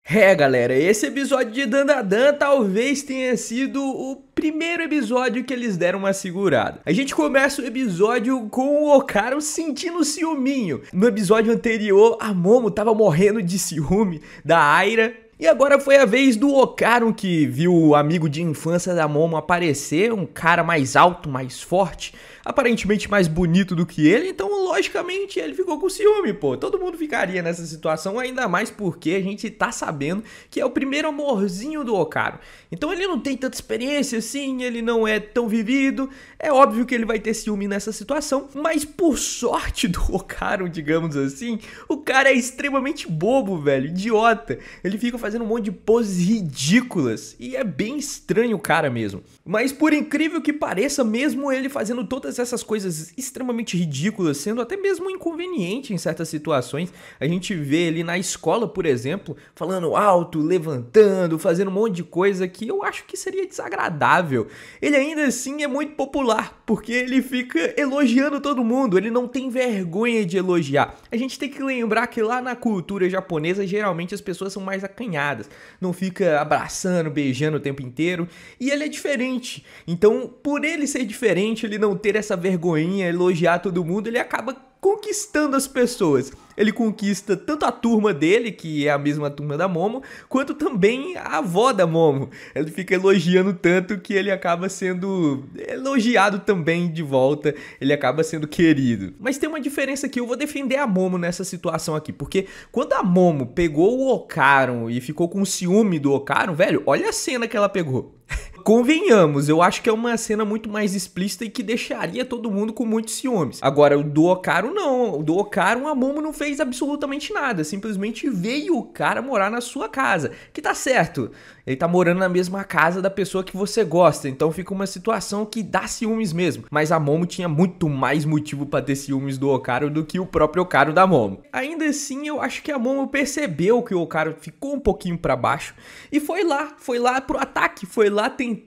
É, galera, esse episódio de Dandadan talvez tenha sido o primeiro episódio que eles deram uma segurada. A gente começa o episódio com o Okaru sentindo ciúminho. No episódio anterior, a Momo tava morrendo de ciúme da Aira. E agora foi a vez do Okaru, que viu o amigo de infância da Momo aparecer, um cara mais alto, mais forte, aparentemente mais bonito do que ele, então logicamente ele ficou com ciúme, pô. Todo mundo ficaria nessa situação, ainda mais porque a gente tá sabendo que é o primeiro amorzinho do Okaru. Então ele não tem tanta experiência assim, ele não é tão vivido, é óbvio que ele vai ter ciúme nessa situação, mas por sorte do Okaru, digamos assim, o cara é extremamente bobo, velho, idiota. Ele fica fazendo um monte de poses ridículas e é bem estranho o cara mesmo. Mas por incrível que pareça, mesmo ele fazendo todas essas coisas extremamente ridículas, sendo até mesmo inconveniente em certas situações, a gente vê ele na escola, por exemplo, falando alto, levantando, fazendo um monte de coisa que eu acho que seria desagradável. Ele ainda assim é muito popular, porque ele fica elogiando todo mundo, ele não tem vergonha de elogiar. A gente tem que lembrar que lá na cultura japonesa, geralmente as pessoas são mais acanhadas, não fica abraçando, beijando o tempo inteiro, e ele é diferente. Então, por ele ser diferente, ele não ter essa vergonhinha, elogiar todo mundo, ele acaba conquistando as pessoas. Ele conquista tanto a turma dele, que é a mesma turma da Momo, quanto também a avó da Momo. Ele fica elogiando tanto que ele acaba sendo elogiado também de volta, ele acaba sendo querido. Mas tem uma diferença aqui, eu vou defender a Momo nessa situação aqui, porque quando a Momo pegou o Okaru e ficou com ciúme do Okaru, velho, olha a cena que ela pegou. Convenhamos, eu acho que é uma cena muito mais explícita e que deixaria todo mundo com muitos ciúmes. Agora, o do Okaru não. O do Okaru, a Momo não fez absolutamente nada. Simplesmente veio o cara morar na sua casa. Que tá certo. Ele tá morando na mesma casa da pessoa que você gosta. Então fica uma situação que dá ciúmes mesmo. Mas a Momo tinha muito mais motivo pra ter ciúmes do Okaru do que o próprio Okaru da Momo. Ainda assim, eu acho que a Momo percebeu que o Okaru ficou um pouquinho pra baixo. E foi lá pro ataque. Foi lá tentar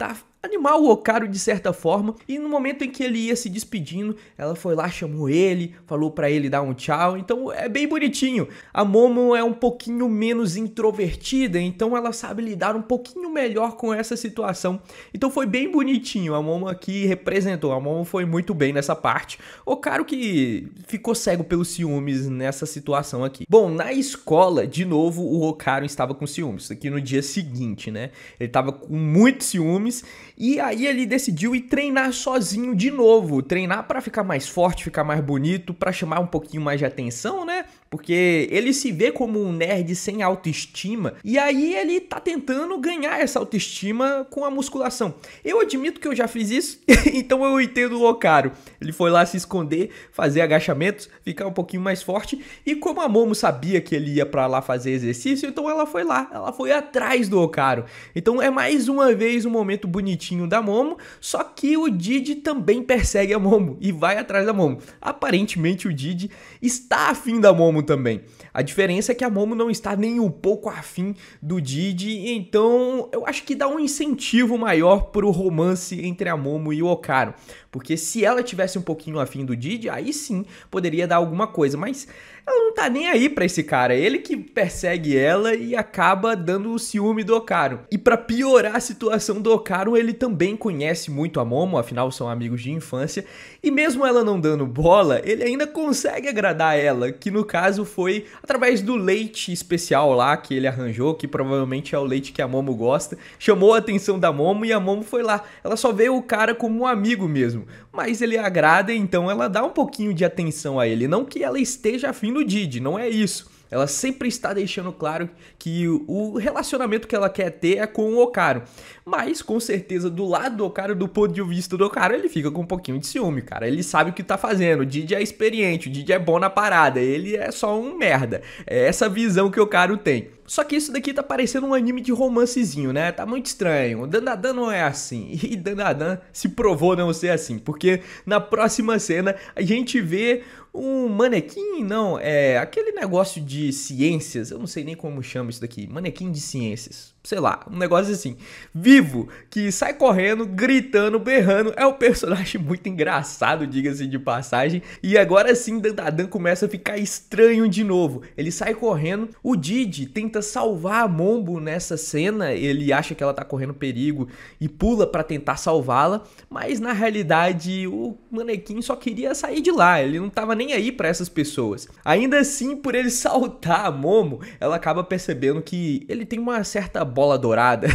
animar o Okaru de certa forma, e no momento em que ele ia se despedindo, ela foi lá, chamou ele, falou pra ele dar um tchau, então é bem bonitinho. A Momo é um pouquinho menos introvertida, então ela sabe lidar um pouquinho melhor com essa situação, então foi bem bonitinho. A Momo aqui representou, a Momo foi muito bem nessa parte. O Okaru que ficou cego pelos ciúmes nessa situação aqui. Bom, na escola, de novo, o Okaru estava com ciúmes, isso aqui no dia seguinte, né? Ele estava com muitos ciúmes, e aí ele decidiu ir treinar sozinho de novo, treinar para ficar mais forte, ficar mais bonito, para chamar um pouquinho mais de atenção, né? Porque ele se vê como um nerd sem autoestima, e aí ele tá tentando ganhar essa autoestima com a musculação. Eu admito que eu já fiz isso, então eu entendo o Okaru. Ele foi lá se esconder, fazer agachamentos, ficar um pouquinho mais forte, e como a Momo sabia que ele ia pra lá fazer exercício, então ela foi lá, ela foi atrás do Okaru. Então é mais uma vez um momento bonitinho da Momo, só que o Didi também persegue a Momo e vai atrás da Momo. Aparentemente o Didi está afim da Momo também. A diferença é que a Momo não está nem um pouco afim do Didi, então eu acho que dá um incentivo maior pro romance entre a Momo e o Okaru. Porque se ela tivesse um pouquinho afim do Didi, aí sim poderia dar alguma coisa, mas ela não tá nem aí pra esse cara, ele que persegue ela e acaba dando o ciúme do Okaru. E pra piorar a situação do Okaru, ele também conhece muito a Momo, afinal são amigos de infância, e mesmo ela não dando bola, ele ainda consegue agradar ela, que no caso foi através do leite especial lá que ele arranjou, que provavelmente é o leite que a Momo gosta, chamou a atenção da Momo e a Momo foi lá. Ela só vê o cara como um amigo mesmo, mas ele agrada, então ela dá um pouquinho de atenção a ele, não que ela esteja afim do Didi, não é isso. Ela sempre está deixando claro que o relacionamento que ela quer ter é com o Okaru. Mas, com certeza, do lado do Okaru, do ponto de vista do Okaru, ele fica com um pouquinho de ciúme, cara. Ele sabe o que tá fazendo, o Didi é experiente, o Didi é bom na parada, ele é só um merda. É essa visão que o Okaru tem. Só que isso daqui tá parecendo um anime de romancezinho, né? Tá muito estranho. O Dandadan não é assim. E Dandadan se provou não ser assim. Porque na próxima cena a gente vê um manequim, não, é aquele negócio de ciências, eu não sei nem como chama isso daqui, manequim de ciências, sei lá, um negócio assim, vivo, que sai correndo, gritando, berrando, é um personagem muito engraçado, diga-se de passagem, e agora sim Dandadan começa a ficar estranho de novo, ele sai correndo, o Didi tenta salvar a Mombo nessa cena, ele acha que ela tá correndo perigo e pula pra tentar salvá-la, mas na realidade o manequim só queria sair de lá, ele não tava nem aí pra essas pessoas. Ainda assim, por ele saltar a Momo, ela acaba percebendo que ele tem uma certa bola dourada.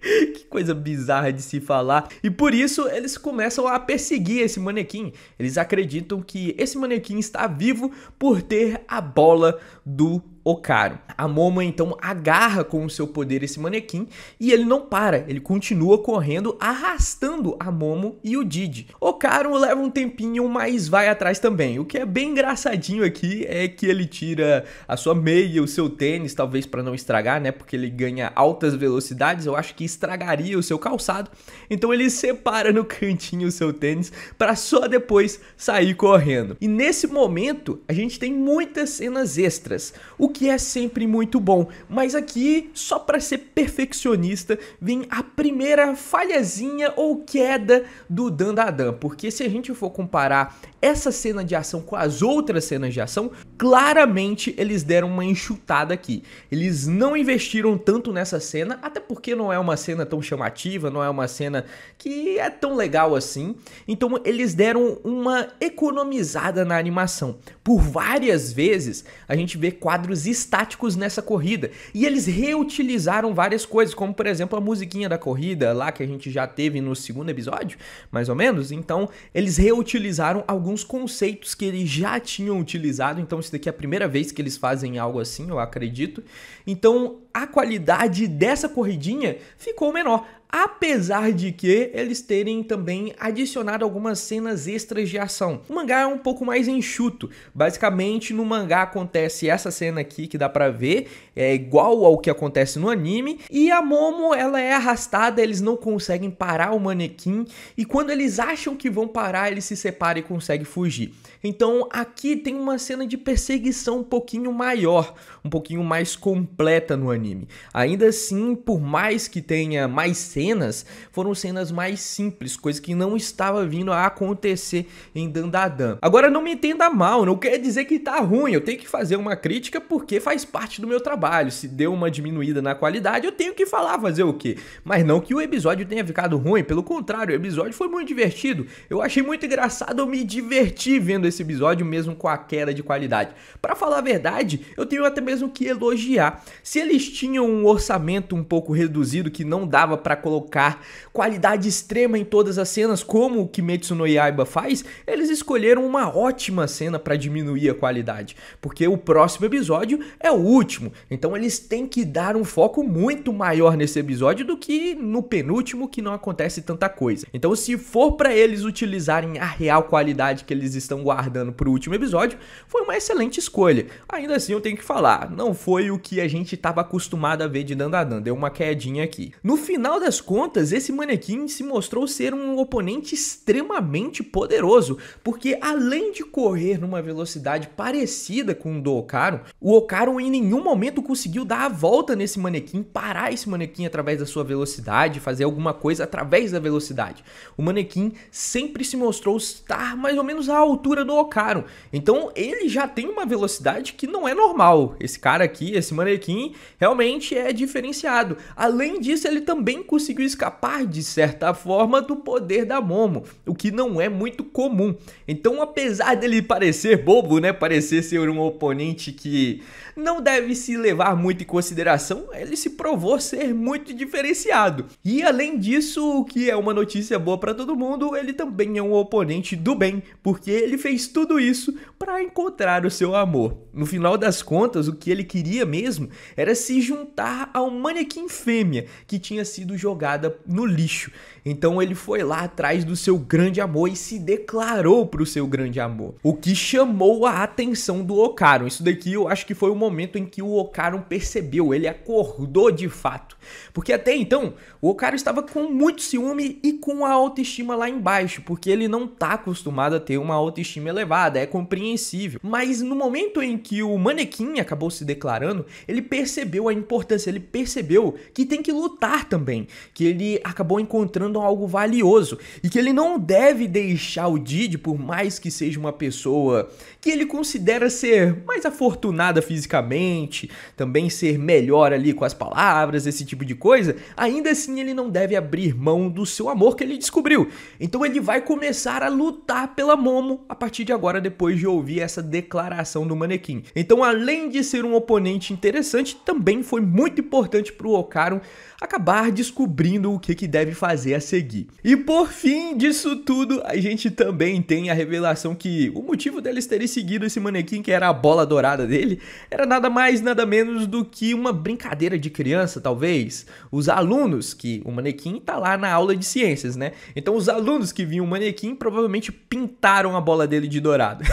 Que coisa bizarra de se falar. E por isso eles começam a perseguir esse manequim. Eles acreditam que esse manequim está vivo por ter a bola do Okaru. A Momo então agarra com o seu poder esse manequim e ele não para, ele continua correndo, arrastando a Momo e o Didi. Okaru leva um tempinho, mas vai atrás também. O que é bem engraçadinho aqui é que ele tira a sua meia, o seu tênis, talvez para não estragar, né? Porque ele ganha altas velocidades, eu acho que estragaria o seu calçado. Então ele separa no cantinho o seu tênis para só depois sair correndo. E nesse momento a gente tem muitas cenas extras, o que é sempre muito bom, mas aqui, só para ser perfeccionista, vem a primeira falhazinha ou queda do Dandadan, porque se a gente for comparar essa cena de ação com as outras cenas de ação, claramente eles deram uma enxutada aqui. Eles não investiram tanto nessa cena, até porque não é uma cena tão chamativa, não é uma cena que é tão legal assim, então eles deram uma economizada na animação. Por várias vezes a gente vê quadros estáticos nessa corrida e eles reutilizaram várias coisas, como por exemplo a musiquinha da corrida lá que a gente já teve no segundo episódio, mais ou menos. Então eles reutilizaram alguns conceitos que eles já tinham utilizado, então isso daqui é a primeira vez que eles fazem algo assim, eu acredito. Então a qualidade dessa corridinha ficou menor, apesar de que eles terem também adicionado algumas cenas extras de ação. O mangá é um pouco mais enxuto. Basicamente, no mangá acontece essa cena aqui que dá pra ver, é igual ao que acontece no anime, e a Momo, ela é arrastada, eles não conseguem parar o manequim, e quando eles acham que vão parar, eles se separam e conseguem fugir. Então, aqui tem uma cena de perseguição um pouquinho maior, um pouquinho mais completa no anime. Ainda assim, por mais que tenha mais cenas, foram cenas mais simples, coisa que não estava vindo a acontecer em Dandadan. Agora não me entenda mal, não quer dizer que tá ruim, eu tenho que fazer uma crítica porque faz parte do meu trabalho. Se deu uma diminuída na qualidade, eu tenho que falar, fazer o quê? Mas não que o episódio tenha ficado ruim, pelo contrário, o episódio foi muito divertido. Eu achei muito engraçado, eu me diverti vendo esse episódio mesmo com a queda de qualidade. Pra falar a verdade, eu tenho até mesmo que elogiar. Se eles tinham um orçamento um pouco reduzido que não dava pra colocar qualidade extrema em todas as cenas, como o Kimetsu no Yaiba faz, eles escolheram uma ótima cena para diminuir a qualidade, porque o próximo episódio é o último, então eles têm que dar um foco muito maior nesse episódio do que no penúltimo, que não acontece tanta coisa. Então, se for para eles utilizarem a real qualidade que eles estão guardando pro último episódio, foi uma excelente escolha. Ainda assim, eu tenho que falar, não foi o que a gente estava acostumado a ver de Dandadan, deu uma quedinha aqui. No final das contas, esse manequim se mostrou ser um oponente extremamente poderoso, porque além de correr numa velocidade parecida com o do Okaru, o Okaru em nenhum momento conseguiu dar a volta nesse manequim, parar esse manequim através da sua velocidade, fazer alguma coisa através da velocidade. O manequim sempre se mostrou estar mais ou menos à altura do Okaru, então ele já tem uma velocidade que não é normal. Esse cara aqui, esse manequim, realmente é diferenciado. Além disso, ele também conseguiu escapar de certa forma do poder da Momo, o que não é muito comum. Então, apesar dele parecer bobo, né, parecer ser um oponente que não deve se levar muito em consideração, ele se provou ser muito diferenciado. E além disso, o que é uma notícia boa para todo mundo, ele também é um oponente do bem, porque ele fez tudo isso para encontrar o seu amor. No final das contas, o que ele queria mesmo era se se juntar ao manequim fêmea que tinha sido jogada no lixo. Então ele foi lá atrás do seu grande amor e se declarou pro seu grande amor, o que chamou a atenção do Ocaron. Isso daqui eu acho que foi o momento em que o Ocaron percebeu, ele acordou de fato, porque até então o Ocaron estava com muito ciúme e com a autoestima lá embaixo, porque ele não tá acostumado a ter uma autoestima elevada, é compreensível. Mas no momento em que o manequim acabou se declarando, ele percebeu a importância, ele percebeu que tem que lutar também, que ele acabou encontrando algo valioso e que ele não deve deixar o Didi, por mais que seja uma pessoa que ele considera ser mais afortunada fisicamente, também ser melhor ali com as palavras, esse tipo de coisa, ainda assim ele não deve abrir mão do seu amor que ele descobriu. Então ele vai começar a lutar pela Momo a partir de agora, depois de ouvir essa declaração do manequim. Então, além de ser um oponente interessante, também foi muito importante pro Ocaron acabar descobrindo o que deve fazer a seguir. E por fim disso tudo, a gente também tem a revelação que o motivo deles terem seguido esse manequim, que era a bola dourada dele, era nada mais, nada menos do que uma brincadeira de criança, talvez. Os alunos, que o manequim tá lá na aula de ciências, né? Então os alunos que viam o manequim provavelmente pintaram a bola dele de dourado.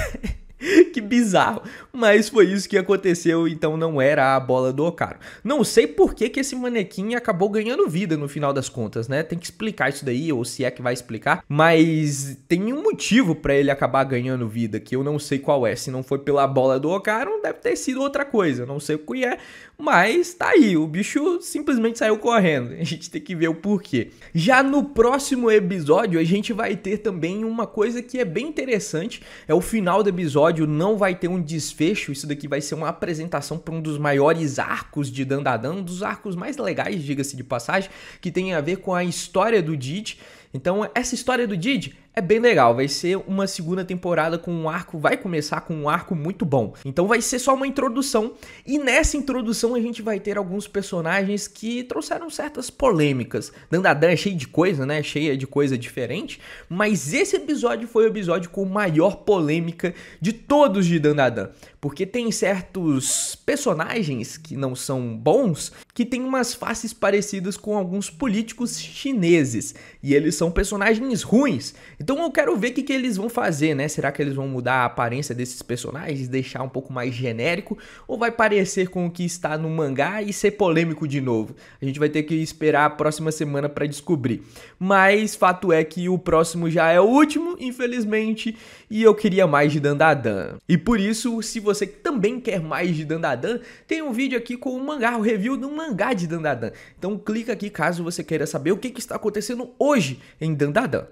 Que bizarro, mas foi isso que aconteceu, então não era a bola do Ocaron. Não sei por que esse manequim acabou ganhando vida no final das contas, né? Tem que explicar isso daí, ou se é que vai explicar, mas tem um motivo pra ele acabar ganhando vida, que eu não sei qual é. Se não foi pela bola do Ocaron, deve ter sido outra coisa, eu não sei o que é, mas tá aí, o bicho simplesmente saiu correndo, a gente tem que ver o porquê. Já no próximo episódio, a gente vai ter também uma coisa que é bem interessante, é o final do episódio, não vai ter um desfecho, isso daqui vai ser uma apresentação para um dos maiores arcos de Dandadan, um dos arcos mais legais, diga-se de passagem, que tem a ver com a história do Didi. Então essa história do Didi é bem legal, vai ser uma segunda temporada com um arco, vai começar com um arco muito bom. Então vai ser só uma introdução, e nessa introdução a gente vai ter alguns personagens que trouxeram certas polêmicas. Dandadan é cheio de coisa, né, cheia de coisa diferente, mas esse episódio foi o episódio com maior polêmica de todos de Dandadan, porque tem certos personagens que não são bons, que tem umas faces parecidas com alguns políticos chineses, e eles são personagens ruins. Então eu quero ver o que eles vão fazer, né? Será que eles vão mudar a aparência desses personagens, deixar um pouco mais genérico, ou vai parecer com o que está no mangá e ser polêmico de novo? A gente vai ter que esperar a próxima semana para descobrir. Mas fato é que o próximo já é o último, infelizmente, e eu queria mais de Dandadan. E por isso, se você também quer mais de Dandadan, tem um vídeo aqui com o mangá, o review do mangá de Dandadan. Então clica aqui caso você queira saber o que está acontecendo hoje em Dandadan.